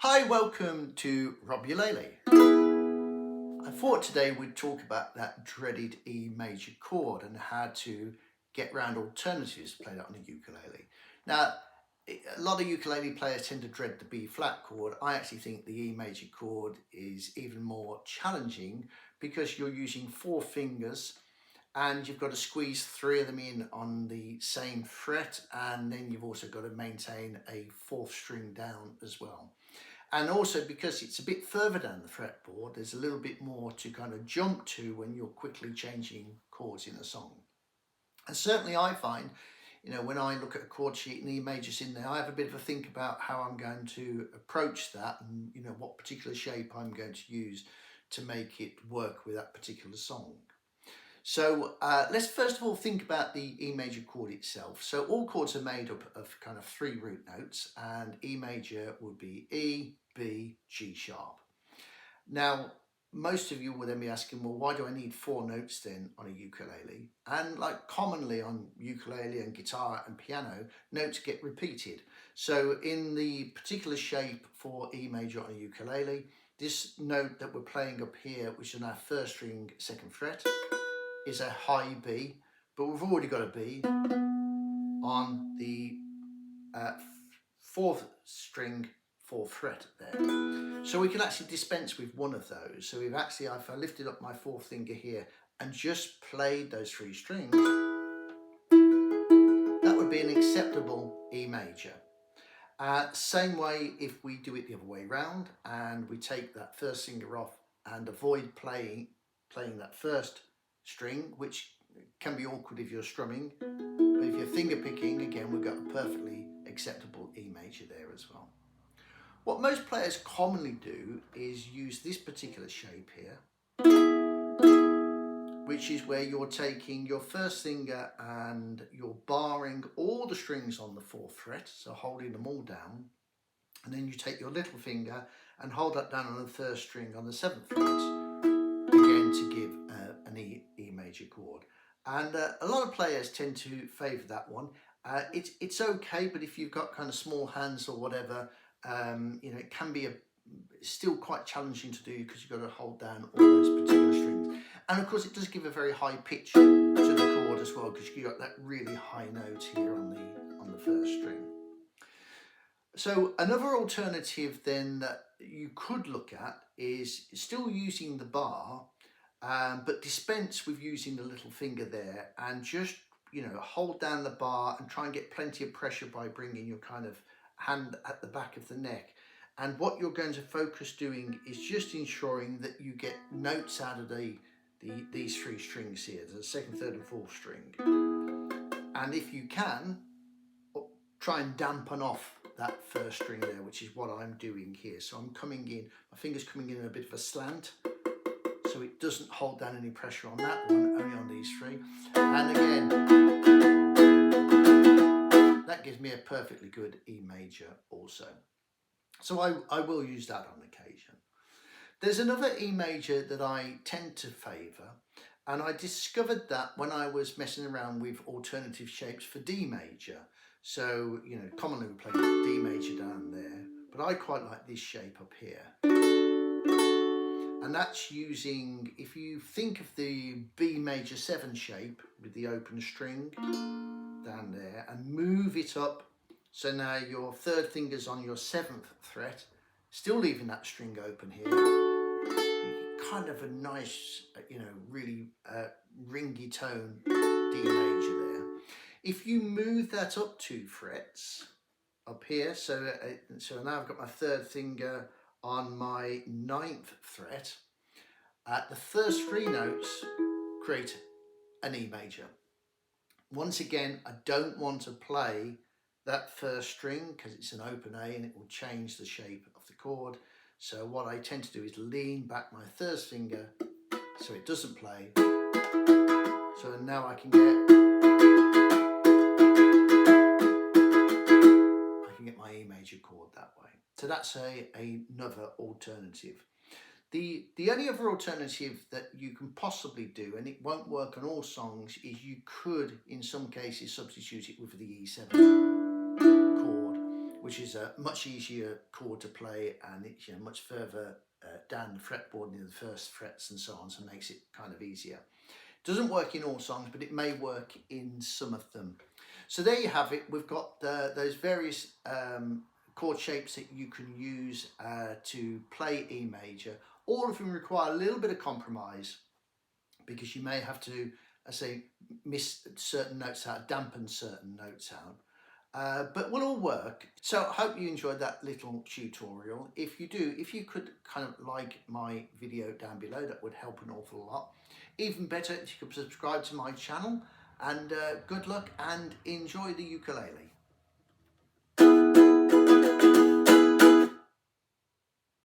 Hi, welcome to Ukulele. I thought today we'd talk about that dreaded E major chord and how to get around alternatives to play that on a ukulele. Now, a lot of ukulele players tend to dread the B flat chord. I actually think the E major chord is even more challenging because you're using four fingers and you've got to squeeze three of them in on the same fret, and then you've also got to maintain a fourth string down as well. And also because it's a bit further down the fretboard, there's a little bit more to kind of jump to when you're quickly changing chords in a song. And certainly I find, when I look at a chord sheet and E major's in there, I have a bit of a think about how I'm going to approach that and, what particular shape I'm going to use to make it work with that particular song. So let's first of all think about the E major chord itself. So all chords are made up of kind of three root notes, and E major would be E, B, G sharp. Now, most of you will then be asking, well, why do I need four notes then on a ukulele? And like commonly on ukulele and guitar and piano, notes get repeated. So in the particular shape for E major on a ukulele, this note that we're playing up here, which is on our first string, second fret, is a high B, but we've already got a B on the fourth string, fourth fret there. So we can actually dispense with one of those. So we've actually, if I lifted up my fourth finger here and just played those three strings, that would be an acceptable E major. Same way if we do it the other way round and we take that first finger off and avoid playing that first string, which can be awkward if you're strumming, but if you're finger picking, again, we've got a perfectly acceptable E major there as well. What most players commonly do is use this particular shape here, which is where you're taking your first finger and you're barring all the strings on the fourth fret, so holding them all down, and then you take your little finger and hold that down on the first string on the seventh fret, again to give an E major chord. And a lot of players tend to favour that one. It's okay, but if you've got kind of small hands or whatever, it can be still quite challenging to do because you've got to hold down all those particular strings. And of course it does give a very high pitch to the chord as well, because you've got that really high note here on the first string. So another alternative then that you could look at is still using the bar, but dispense with using the little finger there and just, hold down the bar and try and get plenty of pressure by bringing your kind of hand at the back of the neck. And what you're going to focus doing is just ensuring that you get notes out of these three strings here, the second, third and fourth string. And if you can, try and dampen off that first string there, which is what I'm doing here. So I'm coming in, my finger's coming in a bit of a slant, so it doesn't hold down any pressure on that one, only on these three. And again, that gives me a perfectly good E major also. So I will use that on occasion. There's another E major that I tend to favour, and I discovered that when I was messing around with alternative shapes for D major. So, commonly we play D major down there, but I quite like this shape up here. And that's using, if you think of the B major 7 shape with the open string down there and move it up, so now your third finger's on your 7th fret, still leaving that string open here, kind of a nice, really ringy tone D major there. If you move that up 2 frets up here, so now I've got my third finger on my 9th fret, the first 3 notes create an E major. Once again, I don't want to play that first string because it's an open A and it will change the shape of the chord. So what I tend to do is lean back my first finger so it doesn't play. So now I can get my E major chord that way. So that's another alternative. The only other alternative that you can possibly do, and it won't work on all songs, is you could in some cases substitute it with the E7 chord, which is a much easier chord to play, and it's much further down the fretboard near the first frets and so on, so it makes it kind of easier. Doesn't work in all songs, but it may work in some of them. So there you have it. We've got those various chord shapes that you can use to play E major. All of them require a little bit of compromise, because you may have to, I say, miss certain notes out, dampen certain notes out. But will all work. So I hope you enjoyed that little tutorial. If you do, if you could kind of like my video down below, that would help an awful lot. Even better if you could subscribe to my channel, and good luck and enjoy the ukulele.